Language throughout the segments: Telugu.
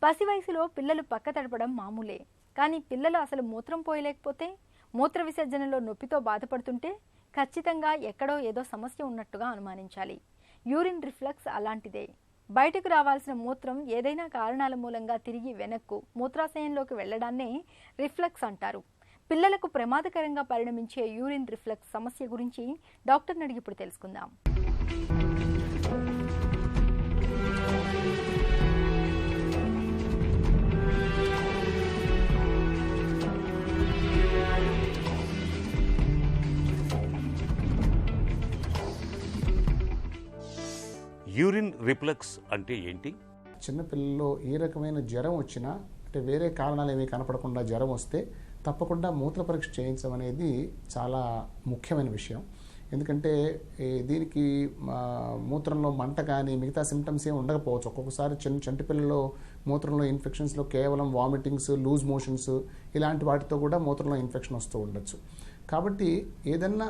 పసి వయసులో పిల్లలు పక్క తడపడం మామూలే. కానీ పిల్లలు అసలు మూత్రం పోయలేకపోతే, మూత్ర విసర్జనలో నొప్పితో బాధపడుతుంటే ఖచ్చితంగా ఎక్కడో ఏదో సమస్య ఉన్నట్టుగా అనుమానించాలి. యూరిన్ రిఫ్లక్స్ అలాంటిదే. బయటకు రావాల్సిన మూత్రం ఏదైనా కారణాల మూలంగా తిరిగి వెనక్కు మూత్రాశయంలోకి వెళ్లడాన్నే రిఫ్లక్స్ అంటారు. పిల్లలకు ప్రమాదకరంగా పరిణమించే యూరిన్ రిఫ్లక్స్ సమస్య గురించి డాక్టర్ని అడిగి ఇప్పుడు తెలుసుకుందాం. యూరిన్ రిఫ్లక్స్ అంటే ఏంటి? చిన్నపిల్లల్లో ఏ రకమైన జ్వరం వచ్చినా, అంటే వేరే కారణాలు ఏమీ కనపడకుండా జ్వరం వస్తే తప్పకుండా మూత్ర పరీక్ష చేయించడం అనేది చాలా ముఖ్యమైన విషయం. ఎందుకంటే దీనికి మూత్రంలో మంట కానీ మిగతా సిమ్టమ్స్ ఏమి ఉండకపోవచ్చు. ఒక్కొక్కసారి చంటి పిల్లల్లో మూత్రంలో ఇన్ఫెక్షన్స్లో కేవలం వామిటింగ్స్, లూజ్ మోషన్స్ ఇలాంటి వాటితో కూడా మూత్రంలో ఇన్ఫెక్షన్ వస్తూ ఉండొచ్చు. కాబట్టి ఏదన్నా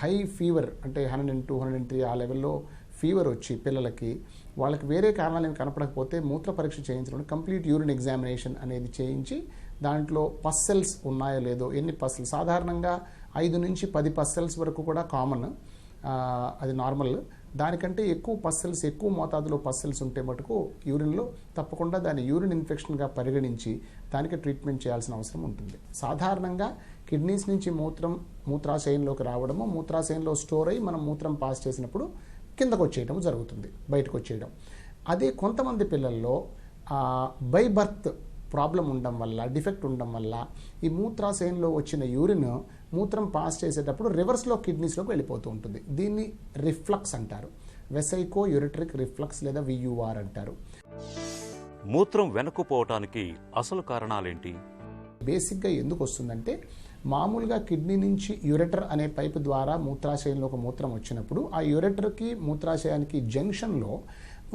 హై ఫీవర్ అంటే 102, 103 ఆ లెవెల్లో ఫీవర్ వచ్చి పిల్లలకి వాళ్ళకి వేరే కారణాలు ఏమి కనపడకపోతే మూత్ర పరీక్ష చేయించడం, కంప్లీట్ యూరిన్ ఎగ్జామినేషన్ అనేది చేయించి దాంట్లో పస్సెల్స్ ఉన్నాయో లేదో, ఎన్ని పస్సెల్స్ సాధారణంగా 5 నుంచి 10 పస్సెల్స్ వరకు కూడా కామన్, అది నార్మల్. దానికంటే ఎక్కువ పస్సెల్స్, ఎక్కువ మోతాదులో పస్సెల్స్ ఉంటే మటుకు యూరిన్లో తప్పకుండా దాన్ని యూరిన్ ఇన్ఫెక్షన్గా పరిగణించి దానికి ట్రీట్మెంట్ చేయాల్సిన అవసరం ఉంటుంది. సాధారణంగా కిడ్నీస్ నుంచి మూత్రాశయంలోకి రావడము, మూత్రాశయంలో స్టోర్ అయ్యి మనం మూత్రం పాస్ చేసినప్పుడు కిందకు వచ్చేయడం జరుగుతుంది, బయటకు వచ్చేయడం. అదే కొంతమంది పిల్లల్లో బై బర్త్ ప్రాబ్లం ఉండడం వల్ల, డిఫెక్ట్ ఉండడం వల్ల ఈ మూత్రాశయంలో వచ్చిన యూరిన్ మూత్రం పాస్ చేసేటప్పుడు రివర్స్లో కిడ్నీస్లోకి వెళ్ళిపోతూ ఉంటుంది. దీన్ని రిఫ్లక్స్ అంటారు. వెసైకో యూరిట్రిక్ రిఫ్లక్స్ లేదా VUR అంటారు. మూత్రం వెనక్కు పోవటానికి అసలు కారణాలేంటి? బేసిక్గా ఎందుకు వస్తుందంటే, మామూలుగా కిడ్నీ నుంచి యూరెటర్ అనే పైపు ద్వారా మూత్రాశయంలోకి మూత్రం వచ్చినప్పుడు ఆ యూరెటర్కి మూత్రాశయానికి జంక్షన్లో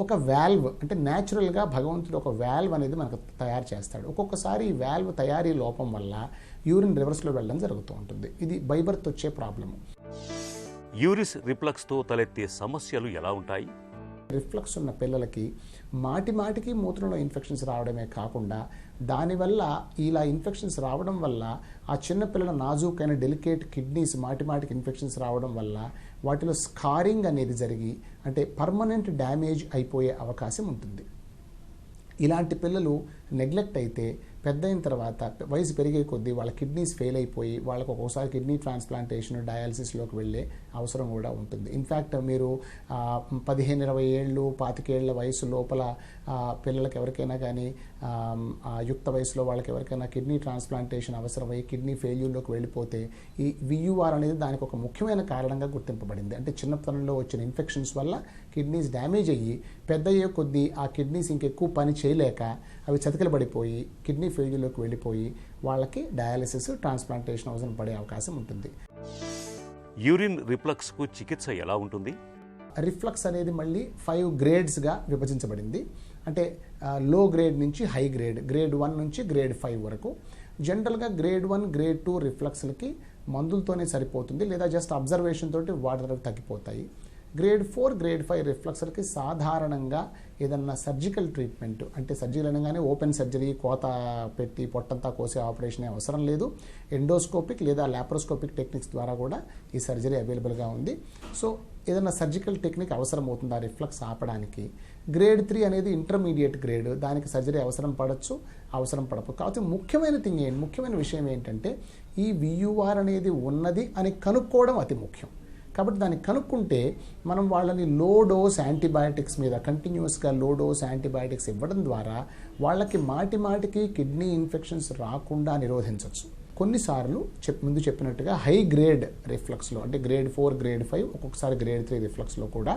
ఒక వాల్వ్, అంటే న్యాచురల్గా భగవంతుడు ఒక వాల్వ్ అనేది మనకు తయారు చేస్తాడు. ఒక్కొక్కసారి ఈ వాల్వ్ తయారీ లోపం వల్ల యూరిన్ రివర్స్లో వెళ్ళడం జరుగుతూ ఉంటుంది. ఇది బైబర్త్ వచ్చే ప్రాబ్లము. యూరిన్ రిఫ్లక్స్తో తలెత్తే సమస్యలు ఎలా ఉంటాయి? రిఫ్లక్స్ ఉన్న పిల్లలకి మాటికి మూత్రంలో ఇన్ఫెక్షన్స్ రావడమే కాకుండా, దానివల్ల ఇలా ఇన్ఫెక్షన్స్ రావడం వల్ల ఆ చిన్న పిల్లల నాజూకైన డెలికేట్ కిడ్నీస్ మాటికి ఇన్ఫెక్షన్స్ రావడం వల్ల వాటిలో స్కారింగ్ అనేది జరిగి, అంటే పర్మనెంట్ డ్యామేజ్ అయిపోయే అవకాశం ఉంటుంది. ఇలాంటి పిల్లలు నెగ్లెక్ట్ అయితే పెద్ద అయిన తర్వాత వయసు పెరిగే కొద్దీ వాళ్ళ కిడ్నీస్ ఫెయిల్ అయిపోయి వాళ్ళకు ఒక్కోసారి కిడ్నీ ట్రాన్స్ప్లాంటేషన్, డయాలసిస్లోకి వెళ్ళే అవసరం కూడా ఉంటుంది. ఇన్ఫ్యాక్ట్ మీరు 15-20 ఏళ్ళు, 25 ఏళ్ల వయసు లోపల పిల్లలకి ఎవరికైనా కానీ యుక్త వయసులో వాళ్ళకి ఎవరికైనా కిడ్నీ ట్రాన్స్ప్లాంటేషన్ అవసరమై కిడ్నీ ఫెయిల్యూర్లోకి వెళ్ళిపోతే ఈ VUR అనేది దానికి ఒక ముఖ్యమైన కారణంగా గుర్తింపబడింది. అంటే చిన్నతనంలో వచ్చిన ఇన్ఫెక్షన్స్ వల్ల కిడ్నీస్ డ్యామేజ్ అయ్యి పెద్ద అయ్యే కొద్దీ ఆ కిడ్నీస్ ఇంకెక్కువ పని చేయలేక అవి చతికిలబడిపోయి కిడ్నీ ఫెయిల్యూర్లోకి వెళ్ళిపోయి వాళ్ళకి డయాలసిస్, ట్రాన్స్ప్లాంటేషన్ అవసరం పడే అవకాశం ఉంటుంది. యూరిన్ రిఫ్లక్స్కు చికిత్స ఎలా ఉంటుంది? రిఫ్లక్స్ అనేది మళ్ళీ 5 గ్రేడ్స్గా విభజించబడింది. అంటే లో గ్రేడ్ నుంచి హై గ్రేడ్, గ్రేడ్ 1 నుంచి గ్రేడ్ 5 వరకు. జనరల్గా గ్రేడ్ 1, గ్రేడ్ 2 రిఫ్లక్స్లకి మందులతోనే సరిపోతుంది, లేదా జస్ట్ అబ్జర్వేషన్ తోటి వాటి తగ్గిపోతాయి. గ్రేడ్ 4, గ్రేడ్ 5 రిఫ్లక్స్లకి సాధారణంగా ఏదన్నా సర్జికల్ ట్రీట్మెంట్, అంటే సర్జరీ అనగానే ఓపెన్ సర్జరీ, కోత పెట్టి పొట్టంతా కోసే ఆపరేషన్ అవసరం లేదు. ఎండోస్కోపిక్ లేదా లాప్రోస్కోపిక్ టెక్నిక్స్ ద్వారా కూడా ఈ సర్జరీ అవైలబుల్గా ఉంది. సో ఏదైనా సర్జికల్ టెక్నిక్ అవసరం అవుతుంది ఆ రిఫ్లక్స్ ఆపడానికి. గ్రేడ్ 3 అనేది ఇంటర్మీడియట్ గ్రేడ్, దానికి సర్జరీ అవసరం పడవచ్చు, అవసరం పడవచ్చు. కాకపోతే ముఖ్యమైన విషయం ఏంటంటే ఈ VUR అనేది ఉన్నది అని కనుక్కోవడం అతి ముఖ్యం. కాబట్టి దాన్ని కనుక్కుంటే మనం వాళ్ళని లో డోస్ యాంటీబయాటిక్స్ మీద కంటిన్యూస్గా లో డోస్ యాంటీబయాటిక్స్ ఇవ్వడం ద్వారా వాళ్ళకి మాటికి కిడ్నీ ఇన్ఫెక్షన్స్ రాకుండా నిరోధించవచ్చు. కొన్నిసార్లు ముందు చెప్పినట్టుగా హై గ్రేడ్ రిఫ్లక్స్లో, అంటే గ్రేడ్ 4, గ్రేడ్ 5, ఒక్కొక్కసారి గ్రేడ్ 3 రిఫ్లక్స్లో కూడా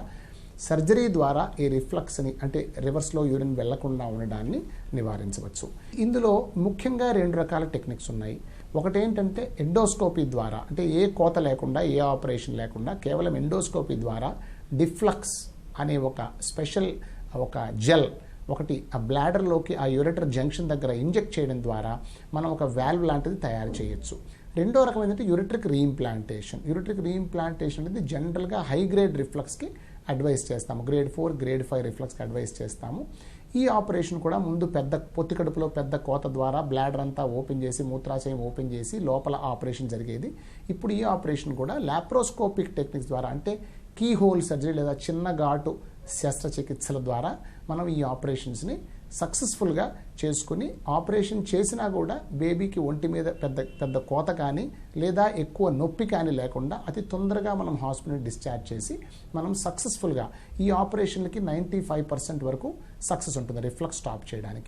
సర్జరీ ద్వారా ఈ రిఫ్లక్స్ని, అంటే రివర్స్లో యూరిన్ వెళ్లకుండా ఉండడాన్ని నివారించవచ్చు. ఇందులో ముఖ్యంగా 2 రకాల టెక్నిక్స్ ఉన్నాయి. ఒకటి ఏంటంటే ఎండోస్కోపీ ద్వారా, అంటే ఏ కోత లేకుండా, ఏ ఆపరేషన్ లేకుండా కేవలం ఎండోస్కోపీ ద్వారా డిఫ్లక్స్ అనే ఒక స్పెషల్ జెల్ ఒకటి ఆ బ్లాడర్లోకి, ఆ యూరెటర్ జంక్షన్ దగ్గర ఇంజెక్ట్ చేయడం ద్వారా మనం ఒక వాల్వ్ లాంటిది తయారు చేయొచ్చు. రెండో రకం ఏంటంటే యూరెట్రిక్ రీఇంప్లాంటేషన్. యూరెట్రిక్ రీఇంప్లాంటేషన్ అనేది జనరల్గా హై గ్రేడ్ రిఫ్లక్స్కి అడ్వైస్ చేస్తాము, గ్రేడ్ 4, గ్రేడ్ 5 రిఫ్లక్స్కి అడ్వైస్ చేస్తాము. ఈ ఆపరేషన్ కూడా ముందు పెద్ద పొత్తి కడుపులో పెద్ద కోత ద్వారా బ్లాడర్ అంతా ఓపెన్ చేసి మూత్రాశయం ఓపెన్ చేసి లోపల ఆపరేషన్ జరిగేది. ఇప్పుడు ఈ ఆపరేషన్ కూడా లాప్రోస్కోపిక్ టెక్నిక్స్ ద్వారా, అంటే కీ హోల్ సర్జరీ లేదా చిన్న ఘాటు శస్త్రచికిత్సల ద్వారా మనం ఈ ఆపరేషన్స్ని సక్సెస్ఫుల్గా చేసుకుని, ఆపరేషన్ చేసినా కూడా బేబీకి ఒంటి మీద పెద్ద కోత కానీ లేదా ఎక్కువ నొప్పి కానీ లేకుండా అతి తొందరగా మనం హాస్పిటల్ డిశ్చార్జ్ చేసి మనం సక్సెస్ఫుల్గా ఈ ఆపరేషన్లకి 95% వరకు సక్సెస్ ఉంటుంది రిఫ్లక్స్ స్టాప్ చేయడానికి.